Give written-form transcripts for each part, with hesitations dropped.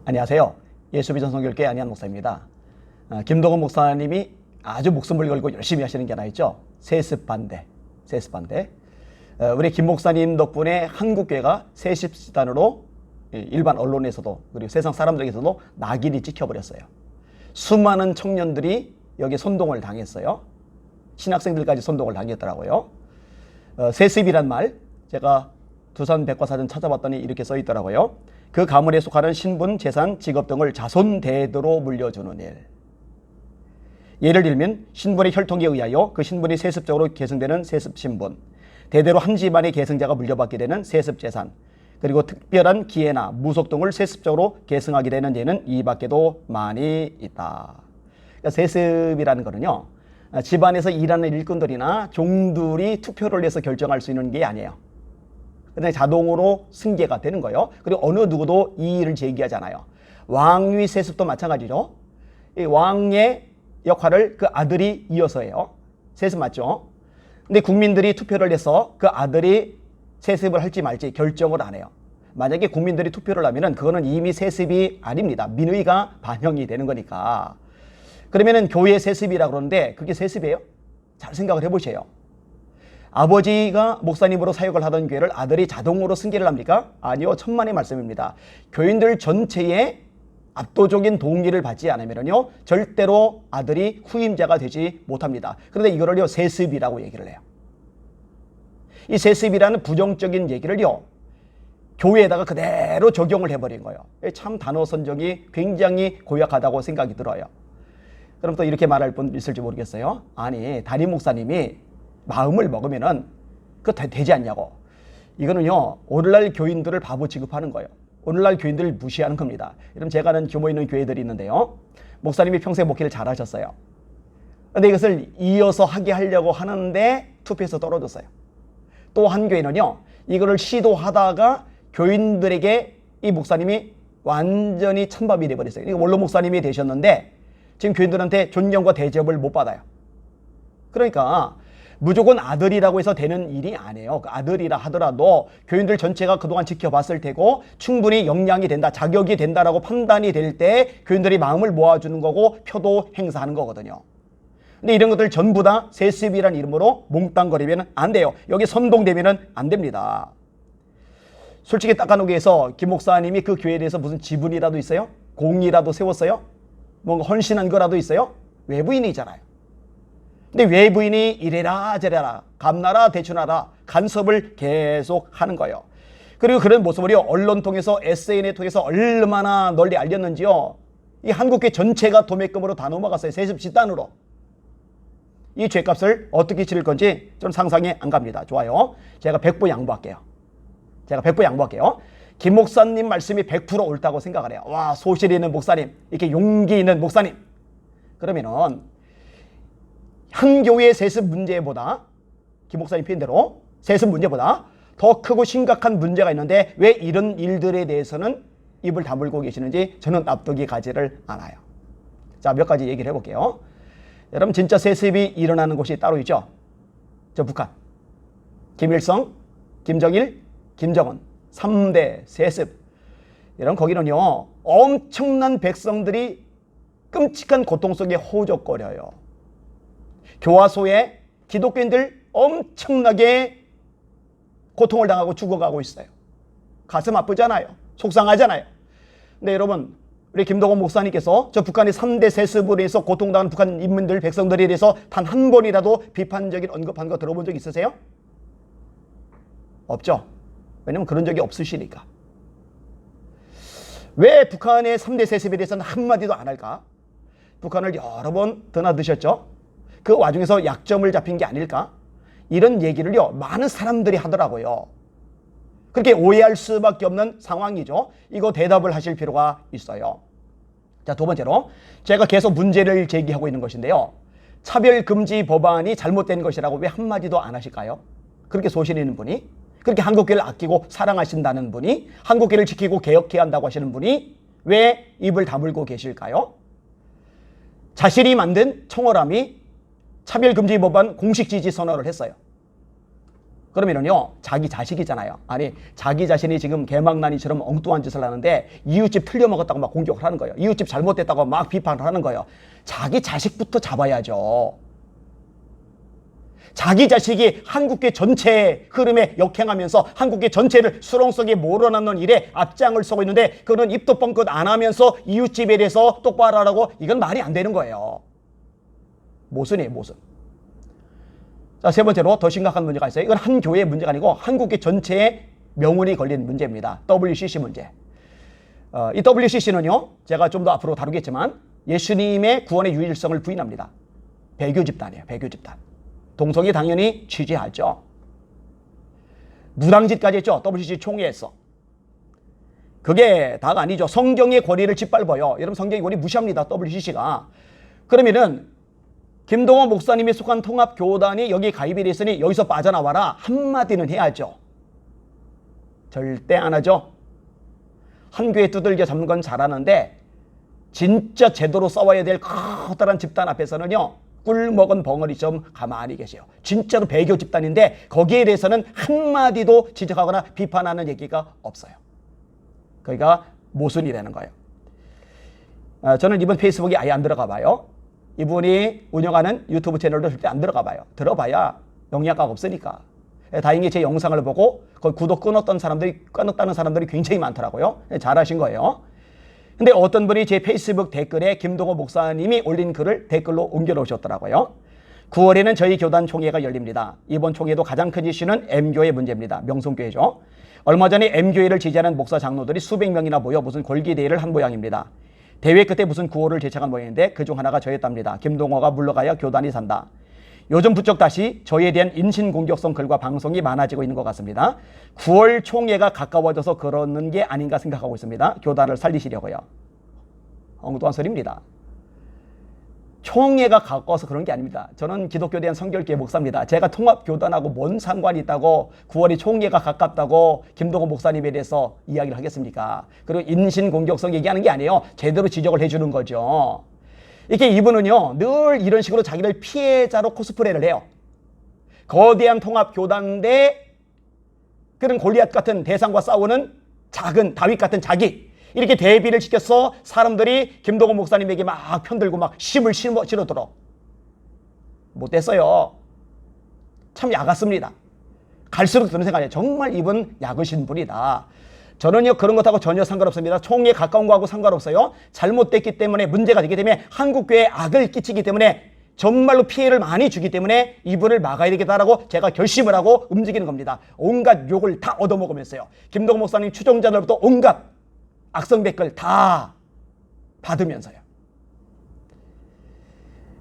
안녕하세요. 예수비전 선교회 안희한 목사입니다. 김동원 목사님이 아주 목숨을 걸고 열심히 하시는 게 하나 있죠. 세습반대. 우리 김 목사님 덕분에 한국교회가 세습지단으로 일반 언론에서도 그리고 세상 사람들에게서도 낙인이 찍혀버렸어요. 수많은 청년들이 여기 선동을 당했어요. 신학생들까지 선동을 당했더라고요. 세습이란 말 제가 두산 백과사전 찾아봤더니 이렇게 써 있더라고요. 그 가문에 속하는 신분, 재산, 직업 등을 자손 대대로 물려주는 일. 예를 들면 신분의 혈통에 의하여 그 신분이 세습적으로 계승되는 세습신분, 대대로 한 집안의 계승자가 물려받게 되는 세습재산, 그리고 특별한 기회나 무속 등을 세습적으로 계승하게 되는 예는 이 밖에도 많이 있다. 그러니까 세습이라는 거는요, 집안에서 일하는 일꾼들이나 종들이 투표를 해서 결정할 수 있는 게 아니에요. 그냥 자동으로 승계가 되는 거예요. 그리고 어느 누구도 이의를 제기하잖아요. 왕위 세습도 마찬가지죠. 이 왕의 역할을 그 아들이 이어서 해요. 세습 맞죠? 근데 국민들이 투표를 해서 그 아들이 세습을 할지 말지 결정을 안 해요. 만약에 국민들이 투표를 하면은 그거는 이미 세습이 아닙니다. 민의가 반영이 되는 거니까. 그러면은 교회 세습이라 그러는데 그게 세습이에요? 잘 생각을 해보세요. 아버지가 목사님으로 사역을 하던 교회를 아들이 자동으로 승계를 합니까? 아니요. 천만의 말씀입니다. 교인들 전체의 압도적인 동의를 받지 않으면요 절대로 아들이 후임자가 되지 못합니다. 그런데 이거를요 세습이라고 얘기를 해요. 이 세습이라는 부정적인 얘기를요 교회에다가 그대로 적용을 해버린 거예요. 참 단어 선정이 굉장히 고약하다고 생각이 들어요. 그럼 또 이렇게 말할 분 있을지 모르겠어요. 아니 담임 목사님이 마음을 먹으면은 그거 되지 않냐고. 이거는요 오늘날 교인들을 바보 취급하는 거예요. 오늘날 교인들을 무시하는 겁니다. 그럼 제가 아는 규모 있는 교회들이 있는데요, 목사님이 평생 목회를 잘하셨어요. 근데 이것을 이어서 하게 하려고 하는데 투표에서 떨어졌어요. 또 한 교회는요 이거를 시도하다가 교인들에게 이 목사님이 완전히 찬밥이 돼버렸어요. 그러니까 원로 목사님이 되셨는데 지금 교인들한테 존경과 대접을 못 받아요. 그러니까 무조건 아들이라고 해서 되는 일이 아니에요. 그 아들이라 하더라도 교인들 전체가 그동안 지켜봤을 테고 충분히 역량이 된다, 자격이 된다라고 판단이 될 때 교인들이 마음을 모아주는 거고 표도 행사하는 거거든요. 근데 이런 것들 전부 다 세습이라는 이름으로 몽땅거리면 안 돼요. 여기 선동되면 안 됩니다. 솔직히 닦아놓기 위해서 김 목사님이 그 교회에 대해서 무슨 지분이라도 있어요? 공이라도 세웠어요? 뭔가 헌신한 거라도 있어요? 외부인이잖아요. 근데 외부인이 이래라 저래라 감나라 대추나라 간섭을 계속 하는 거예요. 그리고 그런 모습을요 언론 통해서 SNS 통해서 얼마나 널리 알렸는지요. 이 한국교회 전체가 도매금으로 다 넘어갔어요. 세습 집단으로. 이 죄값을 어떻게 치를 건지 좀 상상이 안 갑니다. 좋아요. 제가 100% 양보할게요. 김 목사님 말씀이 100% 옳다고 생각을 해요. 와, 소실 있는 목사님, 이렇게 용기 있는 목사님. 그러면은 한 교회의 세습 문제보다, 김 목사님 표현대로 세습 문제보다 더 크고 심각한 문제가 있는데 왜 이런 일들에 대해서는 입을 다물고 계시는지 저는 납득이 가지를 않아요. 자, 몇 가지 얘기를 해볼게요. 여러분 진짜 세습이 일어나는 곳이 따로 있죠. 저 북한, 김일성, 김정일, 김정은 3대 세습. 여러분 거기는요 엄청난 백성들이 끔찍한 고통 속에 호적거려요. 교화소에 기독교인들 엄청나게 고통을 당하고 죽어가고 있어요. 가슴 아프잖아요. 속상하잖아요. 근데 여러분 우리 김동원 목사님께서 저 북한의 3대 세습으로 해서 고통당하는 북한 인민들 백성들에 대해서 단 한 번이라도 비판적인 언급한 거 들어본 적 있으세요? 없죠. 왜냐면 그런 적이 없으시니까. 왜 북한의 3대 세습에 대해서는 한마디도 안 할까? 북한을 여러 번 드나드셨죠. 그 와중에서 약점을 잡힌 게 아닐까? 이런 얘기를요 많은 사람들이 하더라고요. 그렇게 오해할 수밖에 없는 상황이죠. 이거 대답을 하실 필요가 있어요. 자, 두 번째로 제가 계속 문제를 제기하고 있는 것인데요, 차별금지 법안이 잘못된 것이라고 왜 한마디도 안 하실까요? 그렇게 소신 있는 분이, 그렇게 한국교회를 아끼고 사랑하신다는 분이, 한국교회를 지키고 개혁해야 한다고 하시는 분이 왜 입을 다물고 계실까요? 자신이 만든 청월함이 차별금지 법안 공식 지지 선언을 했어요. 그러면은요, 자기 자식이잖아요. 아니, 자기 자신이 지금 개망나니처럼 엉뚱한 짓을 하는데 이웃집 틀려먹었다고 막 공격을 하는 거예요. 이웃집 잘못됐다고 막 비판을 하는 거예요. 자기 자식부터 잡아야죠. 자기 자식이 한국계 전체의 흐름에 역행하면서 한국계 전체를 수렁속에 몰아넣는 일에 앞장을 서고 있는데 그는 입도 뻥끗 안 하면서 이웃집에 대해서 똑바로 하라고, 이건 말이 안 되는 거예요. 모순이에요, 모순. 자, 세 번째로 더 심각한 문제가 있어요. 이건 한 교회의 문제가 아니고 한국계 전체의 명운이 걸린 문제입니다. WCC 문제. 이 WCC는요, 제가 좀 더 앞으로 다루겠지만 예수님의 구원의 유일성을 부인합니다. 배교 집단이에요, 배교 집단. 동성이 당연히 취재하죠. 무당짓까지 했죠. WCC 총회에서. 그게 다가 아니죠. 성경의 권위를 짓밟아요. 여러분, 성경의 권위 무시합니다, WCC가. 그러면은 김동호 목사님이 속한 통합교단이 여기 가입이 됐으니 여기서 빠져나와라 한마디는 해야죠. 절대 안 하죠. 한 교회 두들겨 잡는 건 잘하는데 진짜 제대로 싸워야 될 커다란 집단 앞에서는요, 꿀 먹은 벙어리 좀 가만히 계세요. 진짜로 배교 집단인데 거기에 대해서는 한마디도 지적하거나 비판하는 얘기가 없어요. 그러니까 모순이라는 거예요. 저는 이번 페이스북에 아예 안 들어가 봐요. 이분이 운영하는 유튜브 채널도 절대 안 들어가 봐요. 들어봐야 영향가 없으니까. 다행히 제 영상을 보고 거기 구독 끊었다는 사람들이 굉장히 많더라고요. 잘하신 거예요. 근데 어떤 분이 제 페이스북 댓글에 김동호 목사님이 올린 글을 댓글로 옮겨놓으셨더라고요. 9월에는 저희 교단 총회가 열립니다. 이번 총회도 가장 큰 이슈는 M교회 문제입니다. 명성교회죠. 얼마 전에 M교회를 지지하는 목사 장로들이 수백 명이나 모여 무슨 골기대회를 한 모양입니다. 대회 끝에 무슨 구호를 제청한 모양인데 그중 하나가 저였답니다. 김동호가 물러가야 교단이 산다. 요즘 부쩍 다시 저에 대한 인신공격성 글과 방송이 많아지고 있는 것 같습니다. 9월 총회가 가까워져서 그러는 게 아닌가 생각하고 있습니다. 교단을 살리시려고요. 엉뚱한 소리입니다. 총회가 가까워서 그런 게 아닙니다. 저는 기독교에 대한 성결교회 목사입니다. 제가 통합교단하고 뭔 상관이 있다고 9월이 총회가 가깝다고 김동호 목사님에 대해서 이야기를 하겠습니까? 그리고 인신공격성 얘기하는 게 아니에요. 제대로 지적을 해주는 거죠. 이렇게 이분은요, 늘 이런 식으로 자기를 피해자로 코스프레를 해요. 거대한 통합교단 대 그런 골리앗 같은 대상과 싸우는 작은 다윗 같은 자기, 이렇게 대비를 시켜서 사람들이 김동호 목사님에게 막 편들고 막 심을 실어들어. 못됐어요. 참 야갔습니다. 갈수록 드는 생각이에요. 정말 이분 야그신 분이다. 저는요, 그런 것하고 전혀 상관없습니다. 총에 가까운 거하고 상관없어요. 잘못됐기 때문에 문제가 되기 때문에 한국교회에 악을 끼치기 때문에 정말로 피해를 많이 주기 때문에 이분을 막아야 되겠다라고 제가 결심을 하고 움직이는 겁니다. 온갖 욕을 다 얻어먹으면서요. 김동호 목사님 추종자들부터 온갖 악성 댓글 다 받으면서요.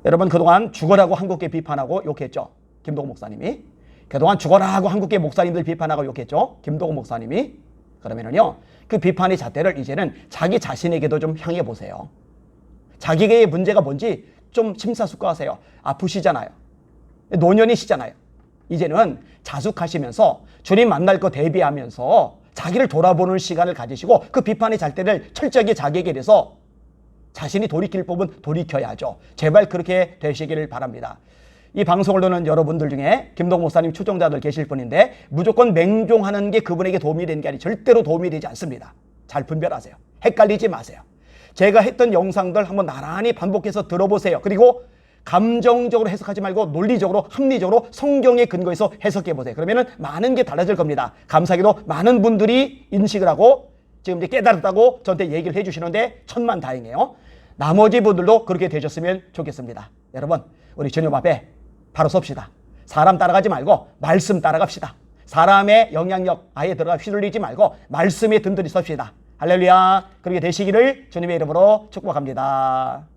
여러분, 그동안 죽어라고 한국교회 비판하고 욕했죠. 김동호 목사님이. 그동안 죽어라고 한국교회 목사님들 비판하고 욕했죠. 김동호 목사님이. 그러면은요, 그 비판의 잣대를 이제는 자기 자신에게도 좀 향해 보세요. 자기의 문제가 뭔지 좀 심사숙고하세요. 아프시잖아요. 노년이시잖아요. 이제는 자숙하시면서 주님 만날 거 대비하면서 자기를 돌아보는 시간을 가지시고 그 비판의 잣대를 철저하게 자기에게 대서 자신이 돌이킬 법은 돌이켜야죠. 제발 그렇게 되시기를 바랍니다. 이 방송을 듣는 여러분들 중에 김동호 목사님 추종자들 계실 분인데 무조건 맹종하는 게 그분에게 도움이 되는 게 아니 절대로 도움이 되지 않습니다. 잘 분별하세요. 헷갈리지 마세요. 제가 했던 영상들 한번 나란히 반복해서 들어보세요. 그리고 감정적으로 해석하지 말고 논리적으로 합리적으로 성경에 근거해서 해석해 보세요. 그러면은 많은 게 달라질 겁니다. 감사하게도 많은 분들이 인식을 하고 지금 이제 깨달았다고 저한테 얘기를 해주시는데 천만다행이에요. 나머지 분들도 그렇게 되셨으면 좋겠습니다. 여러분, 우리 주님 앞에 바로 섭시다. 사람 따라가지 말고 말씀 따라갑시다. 사람의 영향력 아예 들어가 휘둘리지 말고 말씀에 든든히 섭시다. 할렐루야. 그렇게 되시기를 주님의 이름으로 축복합니다.